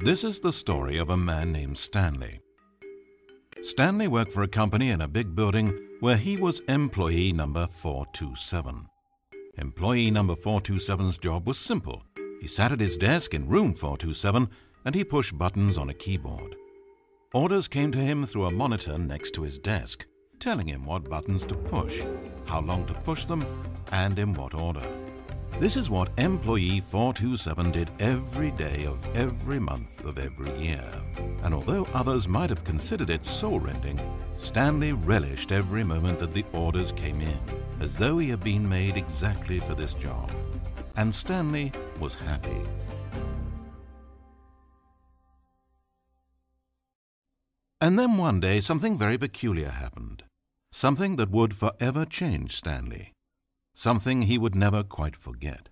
This is the story of a man named Stanley. Stanley worked for a company in a big building where he was employee number 427. Employee number 427's job was simple. He sat at his desk in room 427 and he pushed buttons on a keyboard. Orders came to him through a monitor next to his desk, telling him what buttons to push, how long to push them, and in what order. This is what employee 427 did every day of every month of every year. And although others might have considered it soul-rending, Stanley relished every moment that the orders came in, as though he had been made exactly for this job. And Stanley was happy. And then one day something very peculiar happened. Something that would forever change Stanley. Something he would never quite forget.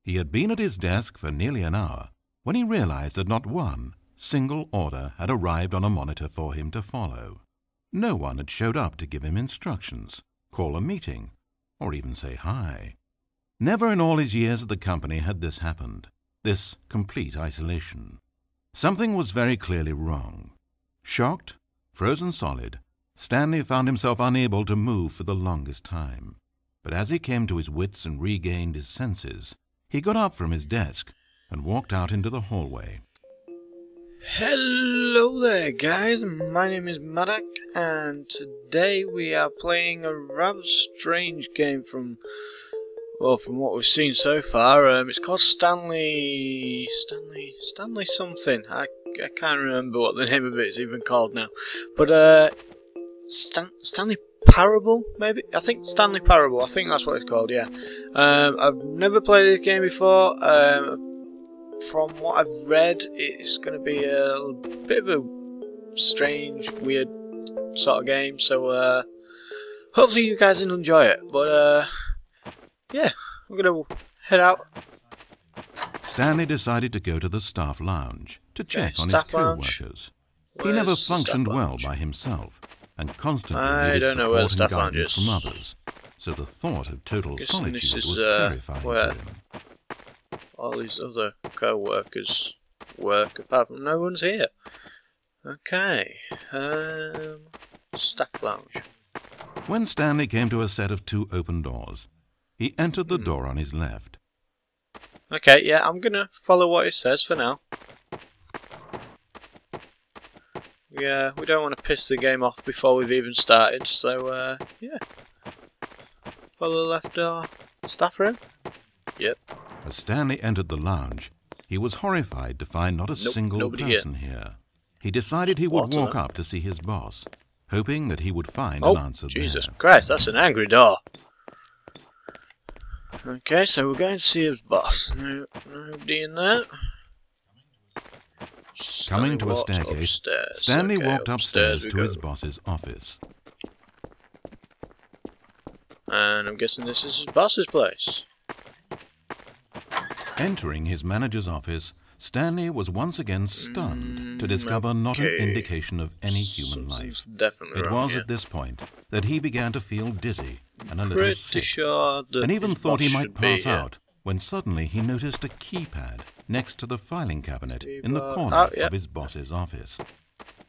He had been at his desk for nearly an hour when he realized that not one single order had arrived on a monitor for him to follow. No one had showed up to give him instructions, call a meeting, or even say hi. Never in all his years at the company had this happened, this complete isolation. Something was very clearly wrong. Shocked, frozen solid, Stanley found himself unable to move for the longest time. But as he came to his wits and regained his senses, he got up from his desk and walked out into the hallway. Hello there guys, my name is MaDaC and today we are playing a rather strange game from what we've seen so far. It's called Stanley something. I can't remember what the name of it is even called now. But Stanley Parable, maybe? I think Stanley Parable, I think that's what it's called, yeah. I've never played this game before. From what I've read, it's going to be a bit of a strange, weird sort of game, so hopefully you guys will enjoy it. But yeah, I'm going to head out. Stanley decided to go to the staff lounge to check on his co-workers. He never functioned well by himself, and constantly needed support and guidance from others, so the thought of total solitude was terrifying to him. All these other co-workers work, apart from no one's here. Okay, staff lounge. When Stanley came to a set of two open doors, he entered the door on his left. Okay, yeah, I'm gonna follow what it says for now. Yeah, we don't want to piss the game off before we've even started, so yeah. Follow the left door. Staff room? Yep. As Stanley entered the lounge, he was horrified to find not a single person here. He decided he would walk up to see his boss, hoping that he would find an answer there. Jesus Christ, that's an angry door. Okay, so we're going to see his boss. Nobody in there. Coming to a staircase, Stanley walked upstairs to his boss's office. And I'm guessing this is his boss's place. Entering his manager's office, Stanley was once again stunned to discover not an indication of any human life. It was at this point that he began to feel dizzy and a little sick, and even thought he might pass out, when suddenly he noticed a keypad next to the filing cabinet in the corner of his boss's office.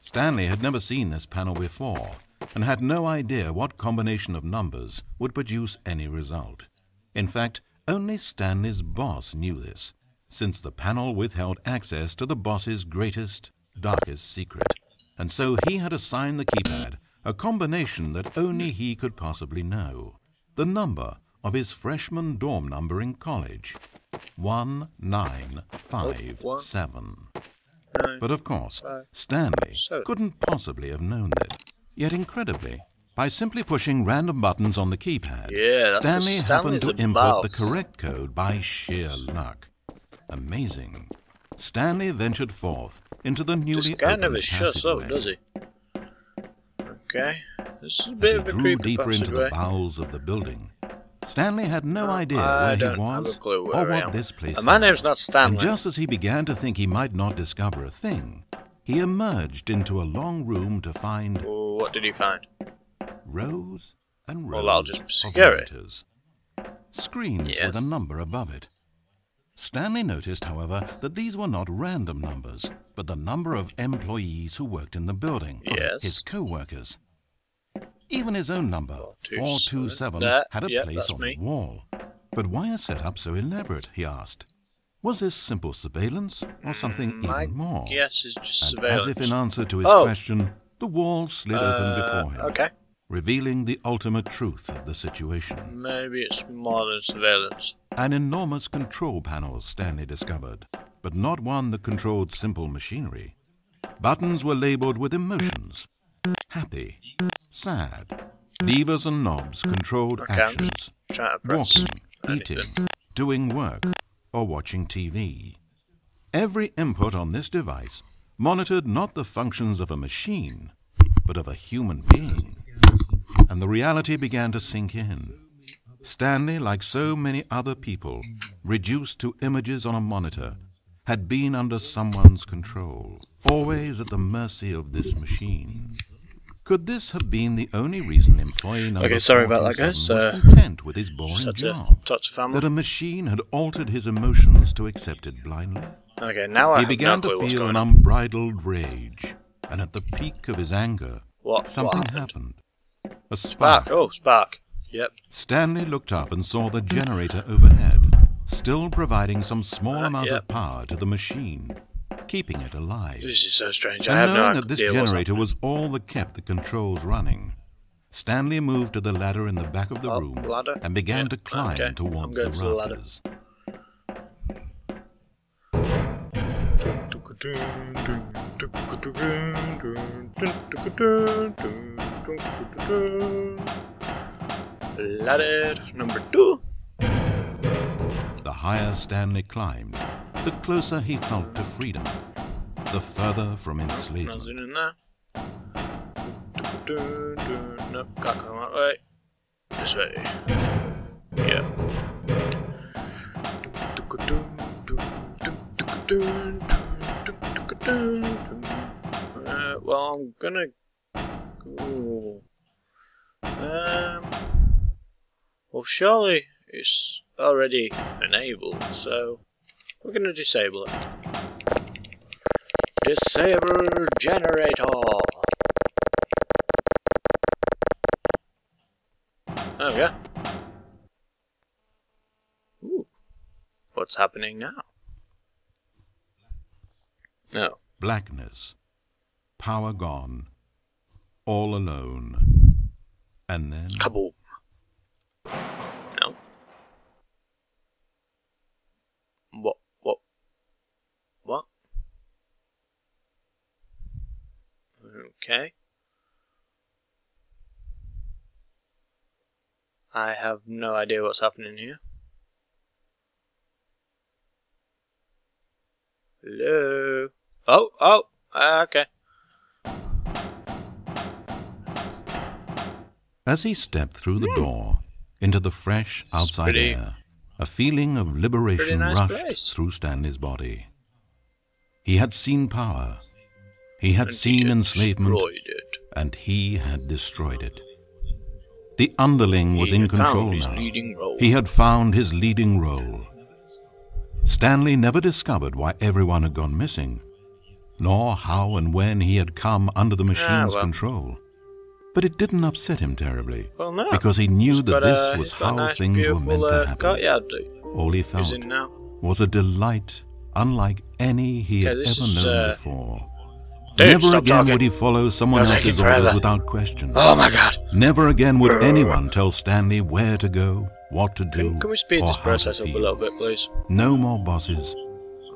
Stanley had never seen this panel before, and had no idea what combination of numbers would produce any result. In fact, only Stanley's boss knew this, since the panel withheld access to the boss's greatest, darkest secret, and so he had assigned the keypad a combination that only he could possibly know, the number of his freshman dorm number in college, 1957. But of course, Stanley couldn't possibly have known it. Yet incredibly, by simply pushing random buttons on the keypad, Stanley happened to input the correct code by sheer luck. Amazing. Stanley ventured forth into the newly opened passageway. This guy never shuts up, does he? Okay, this is a bit of a creepy deeper into the bowels of the building, Stanley had no idea where he was or what this place was. My name's not Stanley. And just as he began to think he might not discover a thing, he emerged into a long room to find... What did he find? Rows and rows I'll just of secure it. monitors. Screens Yes. with a number above it. Stanley noticed, however, that these were not random numbers, but the number of employees who worked in the building, Yes. his co-workers. Even his own number, 427, had a place on the wall. But why a setup so elaborate, he asked. Was this simple surveillance, or something even more? Yes, it's just And surveillance. as if in answer to his question, the wall slid open before him, revealing the ultimate truth of the situation. Maybe it's more than surveillance. An enormous control panel, Stanley discovered, but not one that controlled simple machinery. Buttons were labeled with emotions. Happy, sad. Levers and knobs controlled actions. Walking, eating, doing work, or watching TV. Every input on this device monitored not the functions of a machine, but of a human being. And the reality began to sink in. Stanley, like so many other people, reduced to images on a monitor, had been under someone's control, always at the mercy of this machine. Could this have been the only reason employee number 47 was content with his boring job? That a machine had altered his emotions to accept it blindly? He began to feel an unbridled rage, and at the peak of his anger, something happened. A spark. Spark. Yep. Stanley looked up and saw the generator overhead, still providing some small amount of power to the machine, keeping it alive. This is so strange. And knowing that this generator was all that kept the controls running, Stanley moved to the ladder in the back of the room and began to climb towards the rafters. Ladder number 2. The higher Stanley climbed, the closer he felt to freedom, the further from enslavement. Nothing in there. Nope, can't come that way. This way. Yeah. Well, I'm gonna... well, surely it's already enabled, so we're gonna disable it. Disable generator! Oh, yeah. Ooh. What's happening now? No. Blackness. Power gone. All alone. And then... Kaboom! No. What? Okay. I have no idea what's happening here. Hello? Oh, okay. As he stepped through the door into the fresh outside air, a feeling of liberation rushed through Stanley's body. He had seen power. He had seen enslavement, and he had destroyed it. The underling was in control now. He had found his leading role. Stanley never discovered why everyone had gone missing, nor how and when he had come under the machine's control. But it didn't upset him terribly, because he knew that this was how things were meant to happen. All he felt was a delight unlike any he had ever known before. Never again would he follow someone else's orders without question. Oh my God! Never again would anyone tell Stanley where to go, what to do, Can we speed this process up a little bit, please? No more bosses.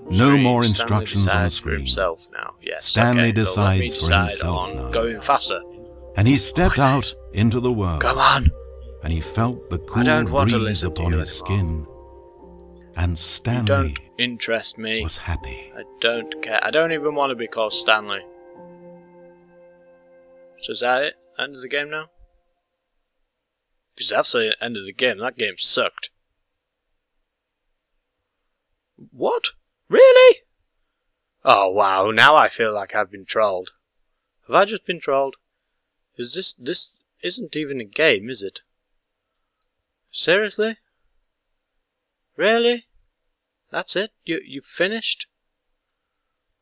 No more instructions on the screen. Stanley decides for himself now. Going faster. And he stepped out into the world. Come on! And he felt the cool breeze upon his skin. And Stanley don't interest me. Was happy. I don't care. I don't even want to be called Stanley. So is that it? End of the game now? Because that's the end of the game. That game sucked. What? Really? Oh wow, now I feel like I've been trolled. Have I just been trolled? Is this isn't even a game, is it? Seriously? Really? That's it? You finished?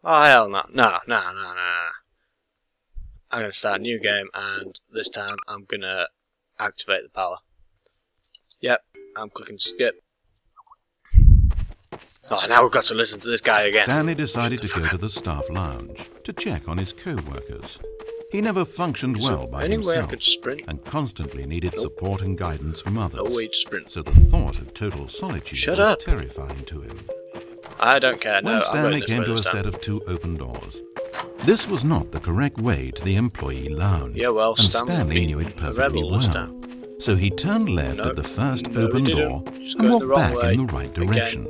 Oh hell no. No. I'm gonna start a new game, and this time I'm gonna activate the power. Yep, I'm clicking skip. Oh, now we've got to listen to this guy again. Stanley decided to go to the staff lounge to check on his co-workers. He never functioned well by himself and constantly needed support and guidance from others. So the thought of total solitude was terrifying to him. I don't care. When Stanley came to a set of 2 open doors, this was not the correct way to the employee lounge. Yeah, well, and Stanley knew it perfectly well. So he turned left at the first open door and walked back in the right direction.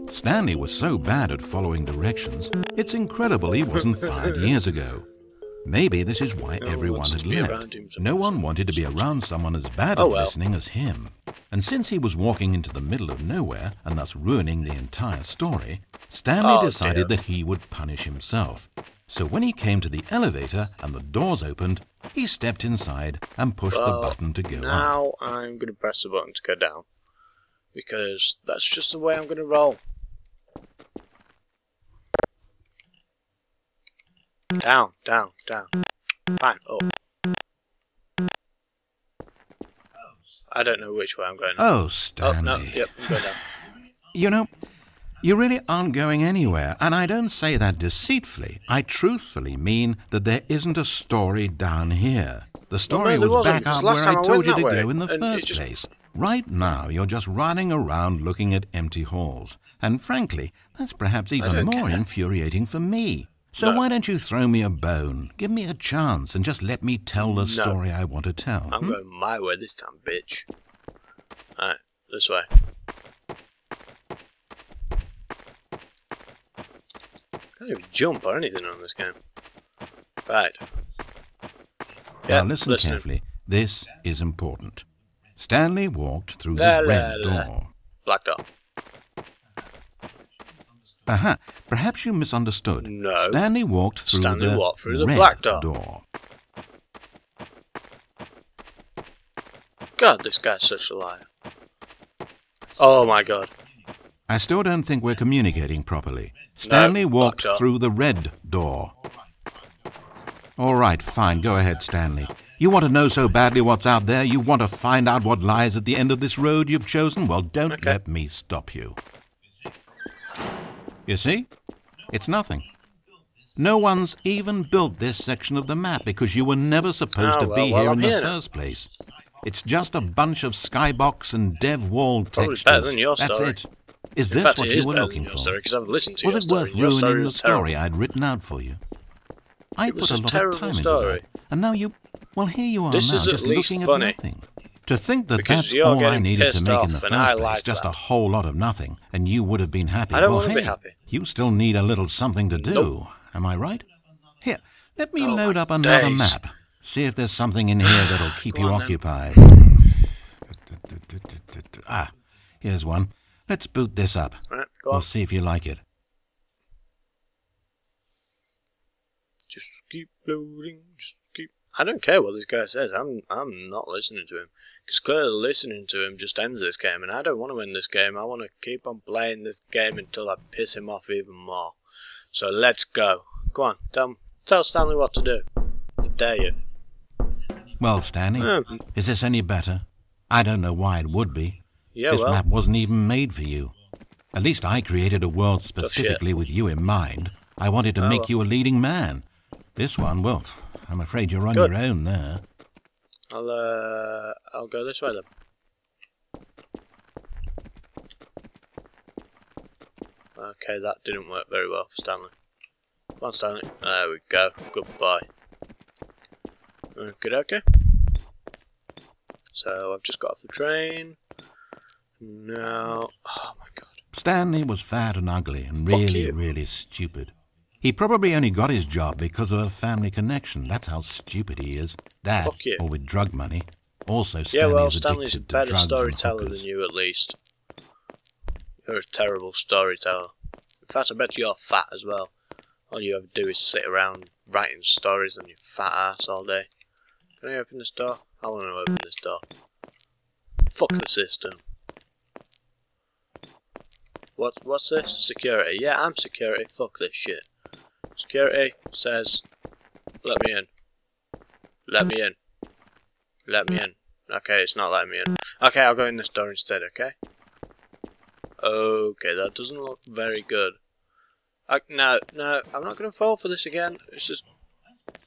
Stanley was so bad at following directions, it's incredible he wasn't fired years ago. Maybe this is why everyone had left. No one wanted to be around someone as bad at listening as him. And since he was walking into the middle of nowhere and thus ruining the entire story, Stanley decided that he would punish himself. So when he came to the elevator and the doors opened, he stepped inside and pushed the button to go up. Now I'm going to press the button to go down, because that's just the way I'm going to roll. Down. Fine, up. I don't know which way I'm going now. Oh, Stanley. Oh, no, yep, I'm going down. You know, you really aren't going anywhere, and I don't say that deceitfully. I truthfully mean that there isn't a story down here. The story was back up where I told you to go in the first place. Right now, you're just running around looking at empty halls. And frankly, that's perhaps even more infuriating for me. So why don't you throw me a bone, give me a chance, and just let me tell the story I want to tell? I'm going my way this time, bitch. Alright, this way. Can't even jump or anything on this game. Right. Now listen carefully. This is important. Stanley walked through the red door. Black door. Aha, perhaps you misunderstood. No. Stanley walked through the red black door. God, this guy's such a liar. Oh my god. I still don't think we're communicating properly. Stanley walked through the red door. All right, fine, go ahead, Stanley. You want to know so badly what's out there? You want to find out what lies at the end of this road you've chosen? Well, don't let me stop you. You see? It's nothing. No one's even built this section of the map because you were never supposed to be here in the first place. It's just a bunch of skybox and dev wall textures. Better than your That's story. it. Is this what you were looking for? Because I've listened to was it worth ruining the story I'd written out for you? I put a lot of time into that, and now you... Well, here you are now, just looking at nothing. To think that that's all I needed to make in the first place, just a whole lot of nothing, and you would have been happy. I don't want to be happy. You still need a little something to do. Am I right? Here, let me load up another map. See if there's something in here that'll keep you occupied. Ah, here's one. Let's boot this up. Right, go on. We'll see if you like it. Just keep loading, just keep... I don't care what this guy says, I'm not listening to him. Because clearly listening to him just ends this game, and I don't want to win this game. I want to keep on playing this game until I piss him off even more. So let's go. Go on, tell Stanley what to do. I dare you. Well, Stanley, is this any better? I don't know why it would be. Yeah, this map wasn't even made for you. At least I created a world specifically with you in mind. I wanted to make you a leading man. This one, well, I'm afraid you're on your own there. I'll go this way then. Okay, that didn't work very well for Stanley. Come on, Stanley. There we go. Goodbye. Okay. So I've just got off the train. Now, oh my god. Stanley was fat and ugly and really stupid. He probably only got his job because of a family connection. That's how stupid he is. That, or with drug money. Also, Stanley's a better storyteller than you, at least. You're a terrible storyteller. In fact, I bet you're fat as well. All you ever do is sit around writing stories on your fat ass all day. Can I open this door? I want to open this door. Fuck the system. What's this? Security. Yeah, I'm security. Fuck this shit. Security says, let me in. Let me in. Let me in. Okay, it's not letting me in. Okay, I'll go in this door instead, okay? Okay, that doesn't look very good. No, I'm not going to fall for this again. It's just...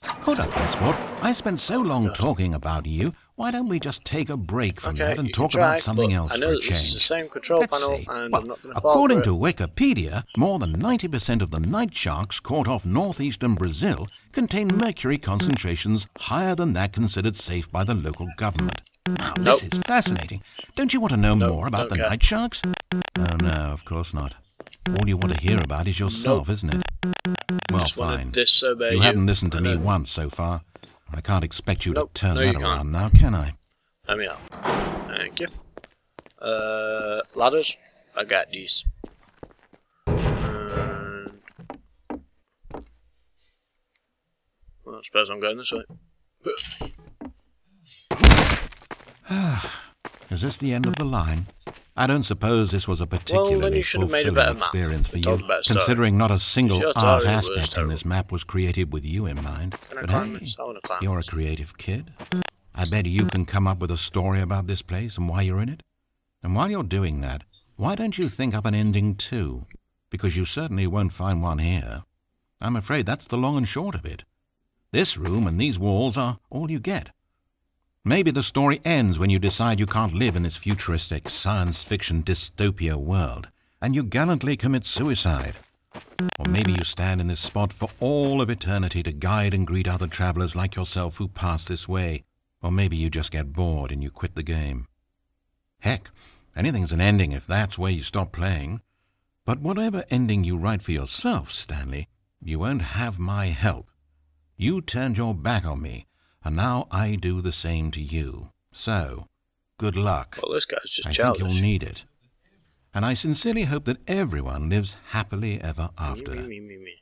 Hold up, Sport. I spent so long talking about you. Why don't we just take a break from that and talk about something else for a change? I know that this is the same control panel, and I'm not going to fall according to Wikipedia, more than 90% of the night sharks caught off northeastern Brazil contain mercury concentrations higher than that considered safe by the local government. Now, this is fascinating. Don't you want to know more about the night sharks? Oh, no, of course not. All you want to hear about is yourself, isn't it? Well, fine. You haven't listened to me once so far. I can't expect you to turn that around now, can I? Let me out. Thank you. Ladders? I got these. And... well, I suppose I'm going this way. Is this the end of the line? I don't suppose this was a particularly fulfilling experience for you, considering not a single art aspect in this map was created with you in mind. But hey, you're a creative kid. I bet you can come up with a story about this place and why you're in it. And while you're doing that, why don't you think up an ending too? Because you certainly won't find one here. I'm afraid that's the long and short of it. This room and these walls are all you get. Maybe the story ends when you decide you can't live in this futuristic science fiction dystopia world, and you gallantly commit suicide. Or maybe you stand in this spot for all of eternity to guide and greet other travelers like yourself who pass this way. Or maybe you just get bored and you quit the game. Heck, anything's an ending if that's where you stop playing. But whatever ending you write for yourself, Stanley, you won't have my help. You turned your back on me, and now I do the same to you. So, good luck. Well, this guy's just childish. I think you'll need it. And I sincerely hope that everyone lives happily ever after. Me.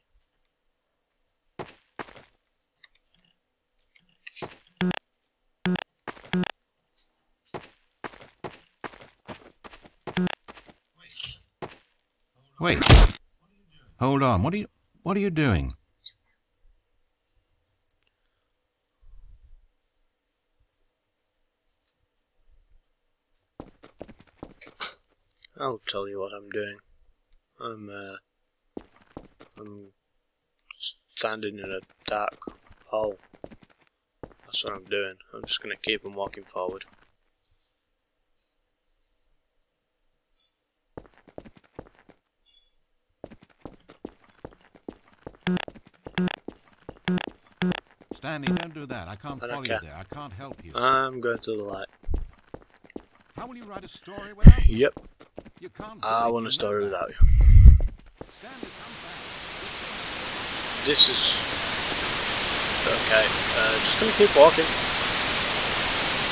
Wait. Hold on. What are you doing? I'll tell you what I'm doing. I'm standing in a dark hole. That's what I'm doing. I'm just going to keep on walking forward. Stanley, don't do that. I can't follow you there. I can't help you. I'm going to the light. How will you write a story without you? Yep. I want a story without you. This is... okay, just gonna keep walking.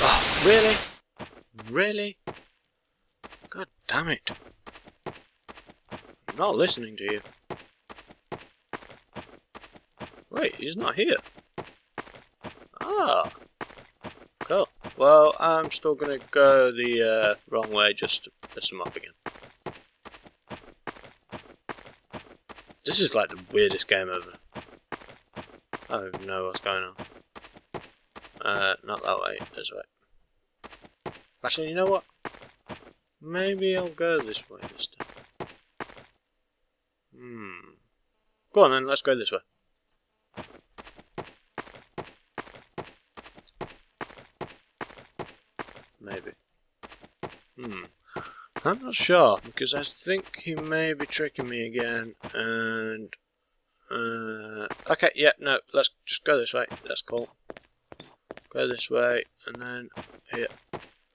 Oh, really? Really? God damn it. I'm not listening to you. Wait, he's not here. Ah. Cool. Well, I'm still gonna go the wrong way just to piss him off again. This is like the weirdest game ever. I don't even know what's going on. Not that way, this way. Actually, you know what? Maybe I'll go this way this time. Go on then, let's go this way. Maybe. I'm not sure, because I think he may be tricking me again, and... okay, yeah, no, let's just go this way, that's cool. Go this way, and then here.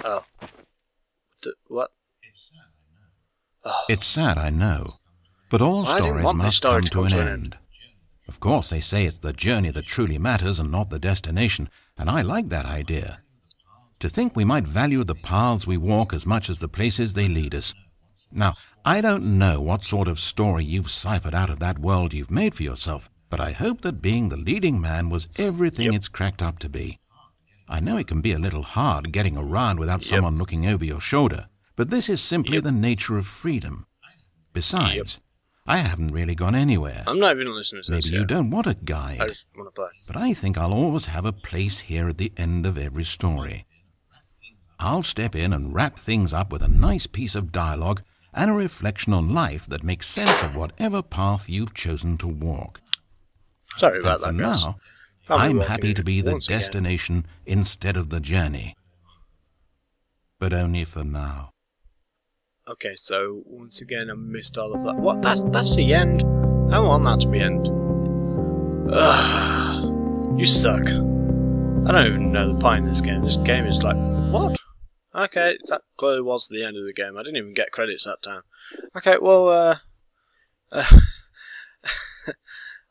Oh. What? It's sad, I know. But all stories must come to an end. Of course, they say it's the journey that truly matters and not the destination, and I like that idea. To think we might value the paths we walk as much as the places they lead us. Now, I don't know what sort of story you've ciphered out of that world you've made for yourself, but I hope that being the leading man was everything it's cracked up to be. I know it can be a little hard getting around without someone looking over your shoulder, but this is simply the nature of freedom. Besides, I haven't really gone anywhere. I'm not even listening to this. Maybe you don't want a guide. I just want to play. But I think I'll always have a place here at the end of every story. I'll step in and wrap things up with a nice piece of dialogue and a reflection on life that makes sense of whatever path you've chosen to walk. Sorry about that, guys. Now, I'm happy to be the destination instead of the journey. But only for now. Okay, so once again I missed all of that. What? That's the end? I don't want that to be end. Ugh, you suck. I don't even know the point in this game. This game is like, what? Okay, that clearly was the end of the game. I didn't even get credits that time. Okay, well,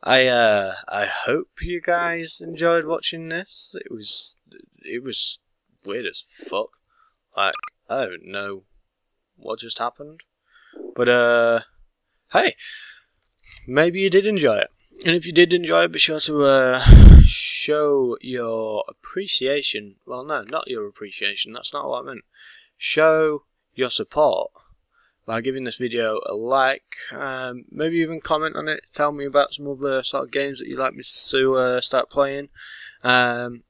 I hope you guys enjoyed watching this. It was weird as fuck. Like, I don't know what just happened, but hey, maybe you did enjoy it. And if you did enjoy it, be sure to show your appreciation. Well, no, not your appreciation. That's not what I meant. Show your support by giving this video a like. Maybe even comment on it. Tell me about some other sort of games that you'd like me to start playing. And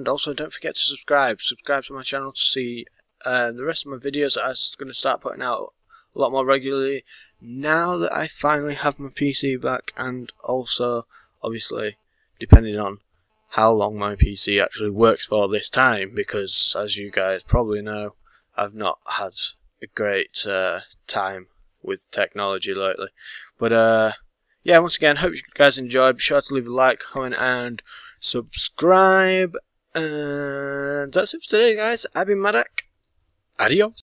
also, don't forget to subscribe. Subscribe to my channel to see the rest of my videos that I'm going to start putting out a lot more regularly now that I finally have my PC back, and also, obviously, depending on how long my PC actually works for this time, because as you guys probably know, I've not had a great time with technology lately. But yeah, once again, hope you guys enjoyed. Be sure to leave a like, comment, and subscribe. And that's it for today, guys. I've been MaDaC. Adios.